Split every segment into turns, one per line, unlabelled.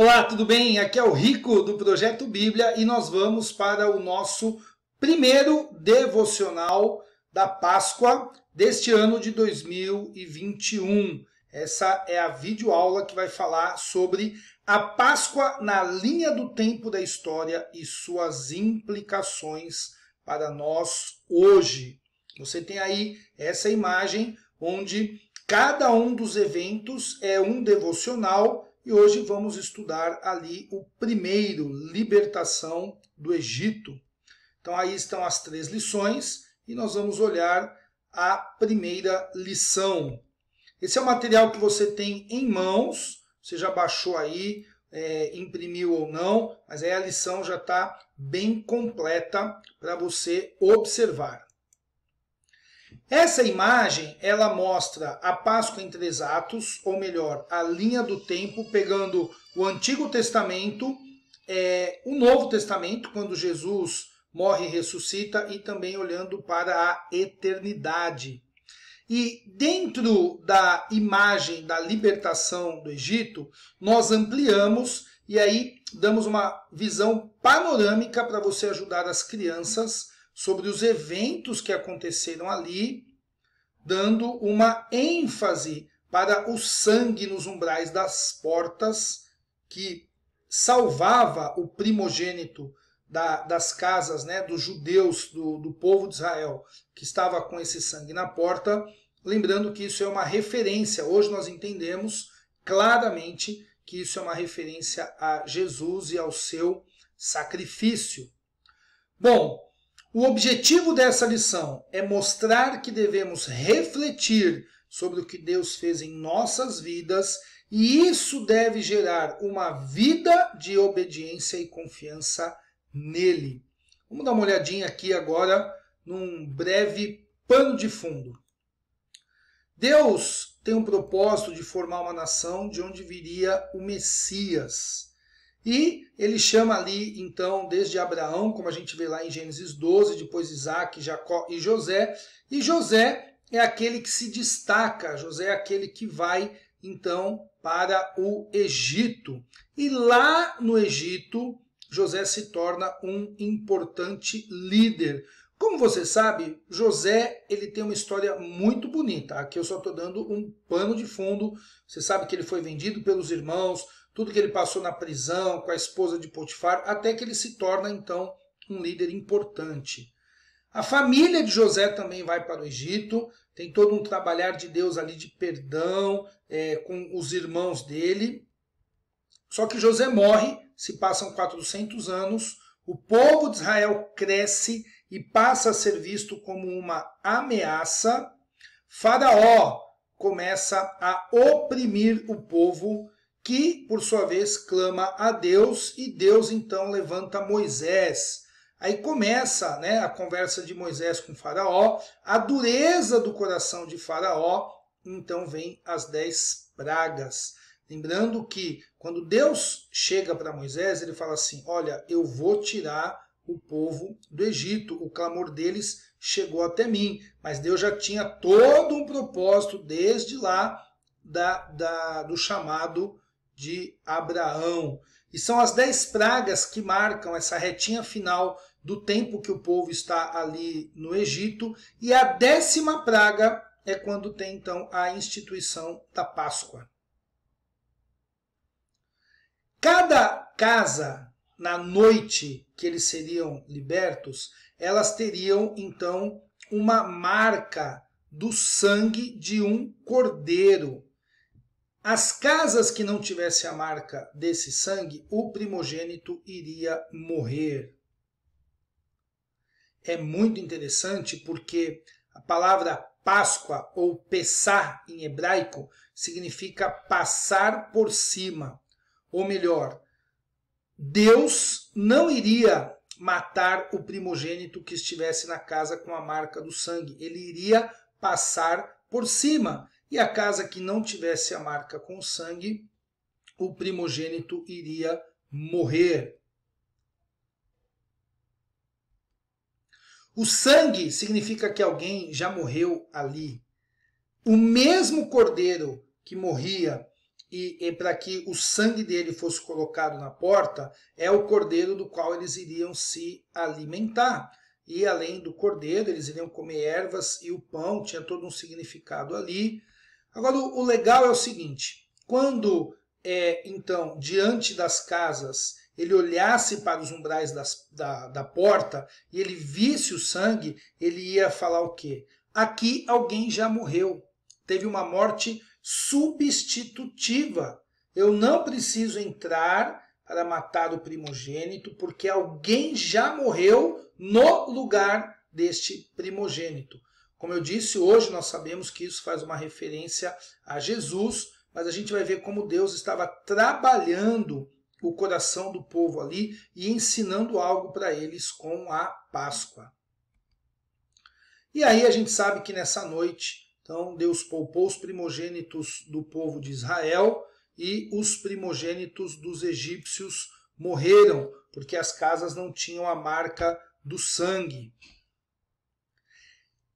Olá, tudo bem? Aqui é o Rico do Projeto Bíblia e nós vamos para o nosso primeiro devocional da Páscoa deste ano de 2021. Essa é a videoaula que vai falar sobre a Páscoa na linha do tempo da história e suas implicações para nós hoje. Você tem aí essa imagem onde cada um dos eventos é um devocional. E hoje vamos estudar ali o primeiro, libertação do Egito. Então aí estão as 3 lições e nós vamos olhar a primeira lição. Esse é o material que você tem em mãos, você já baixou aí, imprimiu ou não, mas aí a lição já está bem completa para você observar. Essa imagem, ela mostra a Páscoa em 3 atos, ou melhor, a linha do tempo, pegando o Antigo Testamento, o Novo Testamento, quando Jesus morre e ressuscita, e também olhando para a eternidade. E dentro da imagem da libertação do Egito, nós ampliamos e aí damos uma visão panorâmica para você ajudar as crianças sobre os eventos que aconteceram ali, dando uma ênfase para o sangue nos umbrais das portas, que salvava o primogênito das casas, né, dos judeus, do povo de Israel, que estava com esse sangue na porta. Lembrando que isso é uma referência, hoje nós entendemos claramente que isso é uma referência a Jesus e ao seu sacrifício. Bom, o objetivo dessa lição é mostrar que devemos refletir sobre o que Deus fez em nossas vidas e isso deve gerar uma vida de obediência e confiança nele. Vamos dar uma olhadinha aqui agora num breve pano de fundo. Deus tem um propósito de formar uma nação de onde viria o Messias. E ele chama ali, então, desde Abraão, como a gente vê lá em Gênesis 12, depois Isaac, Jacó e José. E José é aquele que se destaca, José é aquele que vai, então, para o Egito. E lá no Egito, José se torna um importante líder. Como você sabe, José ele tem uma história muito bonita. Aqui eu só estou dando um pano de fundo. Você sabe que ele foi vendido pelos irmãos, tudo que ele passou na prisão, com a esposa de Potifar, até que ele se torna, então, um líder importante. A família de José também vai para o Egito, tem todo um trabalhar de Deus ali de perdão com os irmãos dele. Só que José morre, se passam 400 anos, o povo de Israel cresce e passa a ser visto como uma ameaça. Faraó começa a oprimir o povo, que, por sua vez, clama a Deus, e Deus, então, levanta Moisés. Aí começa, né, a conversa de Moisés com Faraó, a dureza do coração de Faraó, então vem as 10 pragas. Lembrando que, quando Deus chega para Moisés, ele fala assim, olha, eu vou tirar o povo do Egito, o clamor deles chegou até mim, mas Deus já tinha todo um propósito desde lá do chamado de Abraão. E são as 10 pragas que marcam essa retinha final do tempo que o povo está ali no Egito. E a 10ª praga é quando tem então a instituição da Páscoa. Cada casa, na noite que eles seriam libertos, elas teriam então uma marca do sangue de um cordeiro. As casas que não tivessem a marca desse sangue, o primogênito iria morrer. É muito interessante porque a palavra Páscoa, ou Pessah em hebraico, significa passar por cima. Ou melhor, Deus não iria matar o primogênito que estivesse na casa com a marca do sangue. Ele iria passar por cima. E a casa que não tivesse a marca com sangue, o primogênito iria morrer. O sangue significa que alguém já morreu ali. O mesmo cordeiro que morria e para que o sangue dele fosse colocado na porta, é o cordeiro do qual eles iriam se alimentar. E além do cordeiro, eles iriam comer ervas e o pão, tinha todo um significado ali. Agora, o legal é o seguinte, quando, então, diante das casas, ele olhasse para os umbrais da porta e ele visse o sangue, ele ia falar o quê? Aqui alguém já morreu, teve uma morte substitutiva. Eu não preciso entrar para matar o primogênito, porque alguém já morreu no lugar deste primogênito. Como eu disse, hoje nós sabemos que isso faz uma referência a Jesus, mas a gente vai ver como Deus estava trabalhando o coração do povo ali e ensinando algo para eles com a Páscoa. E aí a gente sabe que nessa noite, então, Deus poupou os primogênitos do povo de Israel e os primogênitos dos egípcios morreram, porque as casas não tinham a marca do sangue.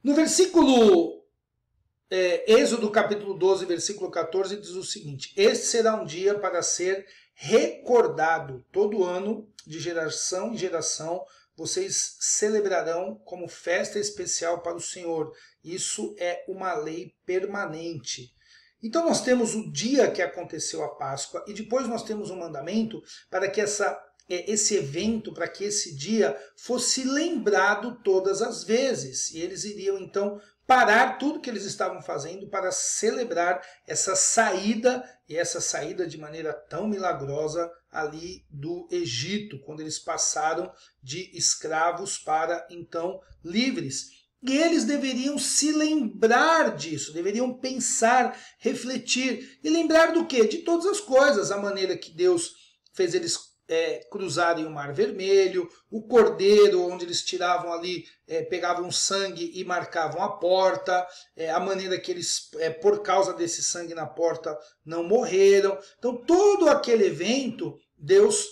No versículo Êxodo capítulo 12, versículo 14, diz o seguinte: este será um dia para ser recordado. Todo ano, de geração em geração, vocês celebrarão como festa especial para o Senhor. Isso é uma lei permanente. Então nós temos o dia que aconteceu a Páscoa e depois nós temos um mandamento para que esse evento, para que esse dia fosse lembrado todas as vezes. E eles iriam então parar tudo que eles estavam fazendo para celebrar essa saída, e essa saída de maneira tão milagrosa ali do Egito, quando eles passaram de escravos para então livres. E eles deveriam se lembrar disso, deveriam pensar, refletir. E lembrar do quê? De todas as coisas, a maneira que Deus fez eles cruzarem o Mar Vermelho, o cordeiro, onde eles tiravam ali, pegavam sangue e marcavam a porta, a maneira que eles, por causa desse sangue na porta, não morreram. Então, todo aquele evento, Deus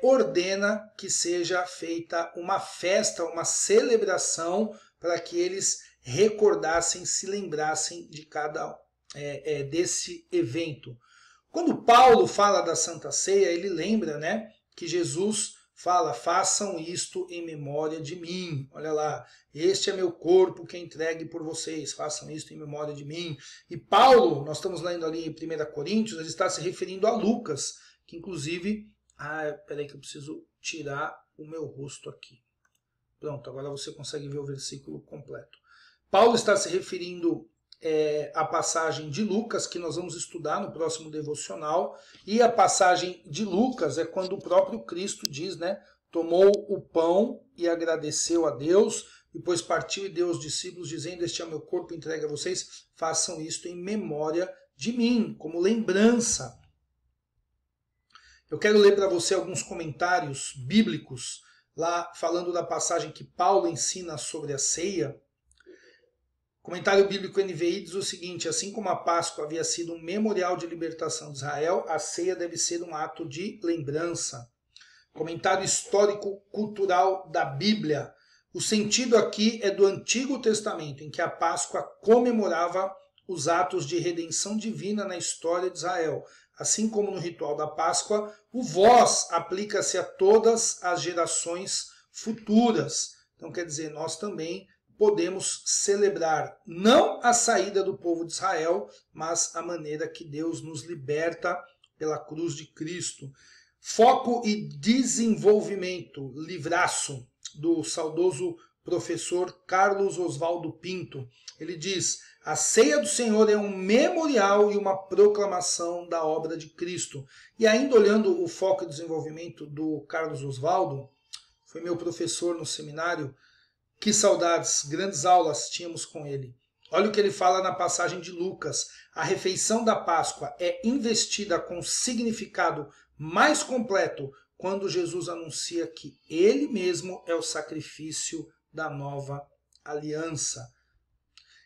ordena que seja feita uma festa, uma celebração, para que eles recordassem, se lembrassem de cada desse evento. Quando Paulo fala da Santa Ceia, ele lembra, né, que Jesus fala: façam isto em memória de mim. Olha lá, este é meu corpo que é entregue por vocês, façam isto em memória de mim. E Paulo, nós estamos lendo ali em 1 Coríntios, ele está se referindo a Lucas, que inclusive... peraí que eu preciso tirar o meu rosto aqui. Pronto, agora você consegue ver o versículo completo. Paulo está se referindo a passagem de Lucas, que nós vamos estudar no próximo devocional, e a passagem de Lucas é quando o próprio Cristo diz, né, tomou o pão e agradeceu a Deus, depois partiu e deu aos discípulos, dizendo: este é o meu corpo entregue a vocês, façam isto em memória de mim, como lembrança. Eu quero ler para você alguns comentários bíblicos, lá falando da passagem que Paulo ensina sobre a ceia. Comentário bíblico NVI diz o seguinte: assim como a Páscoa havia sido um memorial de libertação de Israel, a ceia deve ser um ato de lembrança. Comentário histórico-cultural da Bíblia. O sentido aqui é do Antigo Testamento, em que a Páscoa comemorava os atos de redenção divina na história de Israel. Assim como no ritual da Páscoa, o vós aplica-se a todas as gerações futuras. Então, quer dizer, nós também podemos celebrar não a saída do povo de Israel, mas a maneira que Deus nos liberta pela cruz de Cristo. Foco e desenvolvimento, livraço, do saudoso professor Carlos Oswaldo Pinto. Ele diz: a ceia do Senhor é um memorial e uma proclamação da obra de Cristo. E ainda olhando o foco e desenvolvimento do Carlos Oswaldo, foi meu professor no seminário. Que saudades, grandes aulas tínhamos com ele. Olha o que ele fala na passagem de Lucas. A refeição da Páscoa é investida com significado mais completo quando Jesus anuncia que ele mesmo é o sacrifício da nova aliança.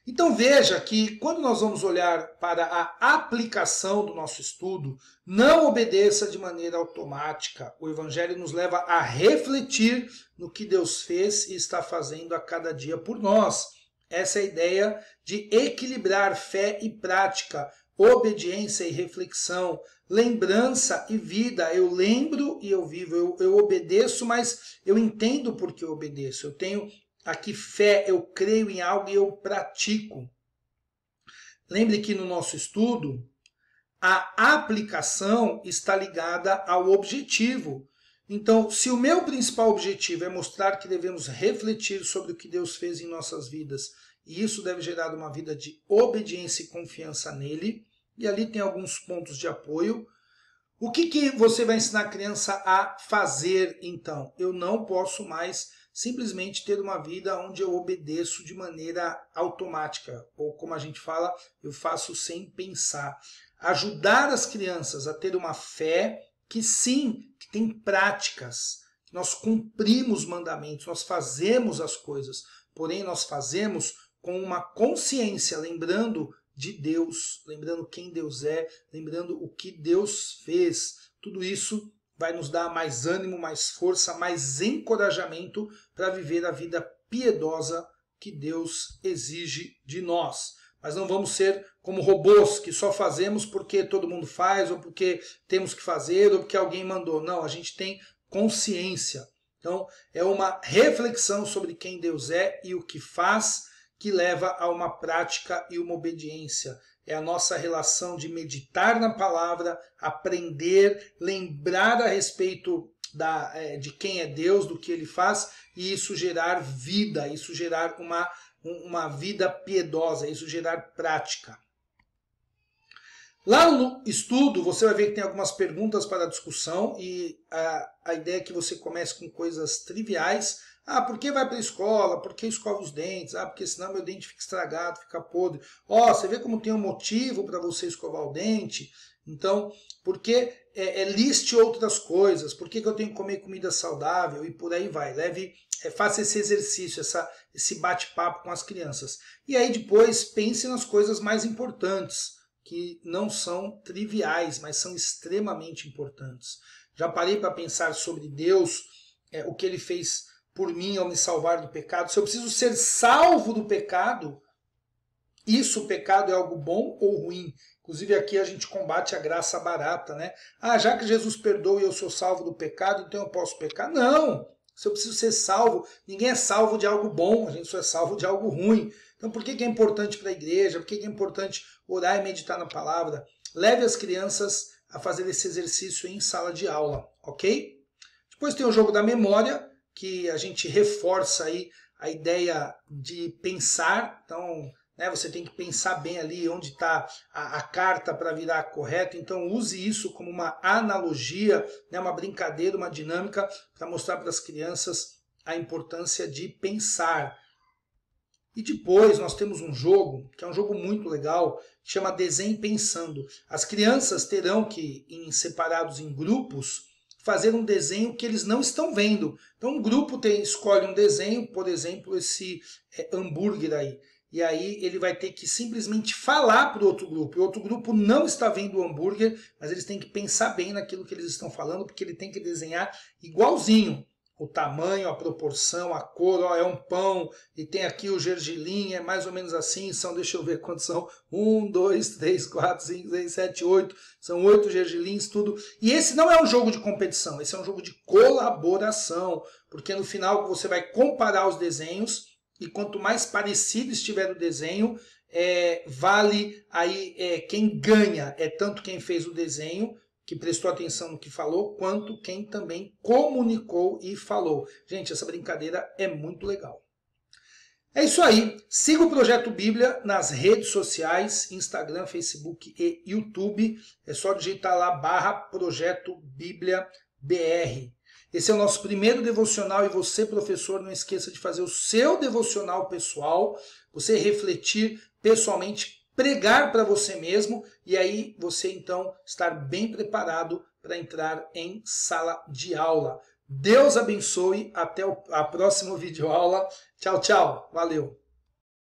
Então veja que quando nós vamos olhar para a aplicação do nosso estudo, não obedeça de maneira automática. O Evangelho nos leva a refletir no que Deus fez e está fazendo a cada dia por nós. Essa é a ideia de equilibrar fé e prática, obediência e reflexão, lembrança e vida. Eu lembro e eu vivo, eu obedeço, mas eu entendo por que eu obedeço. Eu tenho aqui fé, eu creio em algo e eu pratico. Lembre que no nosso estudo, a aplicação está ligada ao objetivo. Então, se o meu principal objetivo é mostrar que devemos refletir sobre o que Deus fez em nossas vidas, e isso deve gerar uma vida de obediência e confiança nele, e ali tem alguns pontos de apoio. O que você vai ensinar a criança a fazer, então? Eu não posso mais simplesmente ter uma vida onde eu obedeço de maneira automática, ou como a gente fala, eu faço sem pensar. Ajudar as crianças a ter uma fé que sim, que tem práticas, que nós cumprimos mandamentos, nós fazemos as coisas, porém nós fazemos com uma consciência, lembrando de Deus, lembrando quem Deus é, lembrando o que Deus fez. Tudo isso vai nos dar mais ânimo, mais força, mais encorajamento para viver a vida piedosa que Deus exige de nós. Mas não vamos ser como robôs que só fazemos porque todo mundo faz, ou porque temos que fazer, ou porque alguém mandou. Não, a gente tem consciência. Então, é uma reflexão sobre quem Deus é e o que faz, que leva a uma prática e uma obediência. É a nossa relação de meditar na palavra, aprender, lembrar a respeito de quem é Deus, do que Ele faz, e isso gerar vida, isso gerar uma vida piedosa, isso gerar prática. Lá no estudo, você vai ver que tem algumas perguntas para discussão, e a ideia é que você comece com coisas triviais. Por que vai para a escola? Por que escova os dentes? Porque senão meu dente fica estragado, fica podre. Você vê como tem um motivo para você escovar o dente? Então, por que liste outras coisas? Por que eu tenho que comer comida saudável? E por aí vai. Faça esse exercício, esse bate-papo com as crianças. E aí depois pense nas coisas mais importantes, que não são triviais, mas são extremamente importantes. Já parei para pensar sobre Deus, o que Ele fez por mim ao me salvar do pecado? Se eu preciso ser salvo do pecado, o pecado é algo bom ou ruim? Inclusive aqui a gente combate a graça barata, né? Já que Jesus perdoa e eu sou salvo do pecado, então eu posso pecar? Não! Se eu preciso ser salvo, ninguém é salvo de algo bom, a gente só é salvo de algo ruim. Então por que é importante para a igreja? Por que é importante orar e meditar na palavra? Leve as crianças a fazer esse exercício em sala de aula, ok? Depois tem o jogo da memória, que a gente reforça aí a ideia de pensar. Então, você tem que pensar bem ali onde está a carta para virar correto. Então, use isso como uma analogia, uma brincadeira, uma dinâmica, para mostrar para as crianças a importância de pensar. E depois nós temos um jogo, que é um jogo muito legal, que chama Desenhe Pensando. As crianças terão que, separados em grupos, fazer um desenho que eles não estão vendo. Então um grupo escolhe um desenho, por exemplo, esse hambúrguer aí. E aí ele vai ter que simplesmente falar para o outro grupo. O outro grupo não está vendo o hambúrguer, mas eles têm que pensar bem naquilo que eles estão falando, porque ele tem que desenhar igualzinho. O tamanho, a proporção, a cor, é um pão, e tem aqui o gergelim, é mais ou menos assim, deixa eu ver quantos são, 1, 2, 3, 4, 5, 6, 7, 8, são 8 gergelins, tudo. E esse não é um jogo de competição, esse é um jogo de colaboração, porque no final você vai comparar os desenhos, e quanto mais parecido estiver o desenho, vale aí quem ganha, tanto quem fez o desenho, que prestou atenção no que falou, quanto quem também comunicou e falou. Gente, essa brincadeira é muito legal. É isso aí. Siga o Projeto Bíblia nas redes sociais, Instagram, Facebook e YouTube. É só digitar lá /Projeto Bíblia BR. Esse é o nosso primeiro devocional e você, professor, não esqueça de fazer o seu devocional pessoal, você refletir pessoalmente, pregar para você mesmo e aí você então estar bem preparado para entrar em sala de aula. Deus abençoe, até a próxima videoaula. Tchau, tchau. Valeu.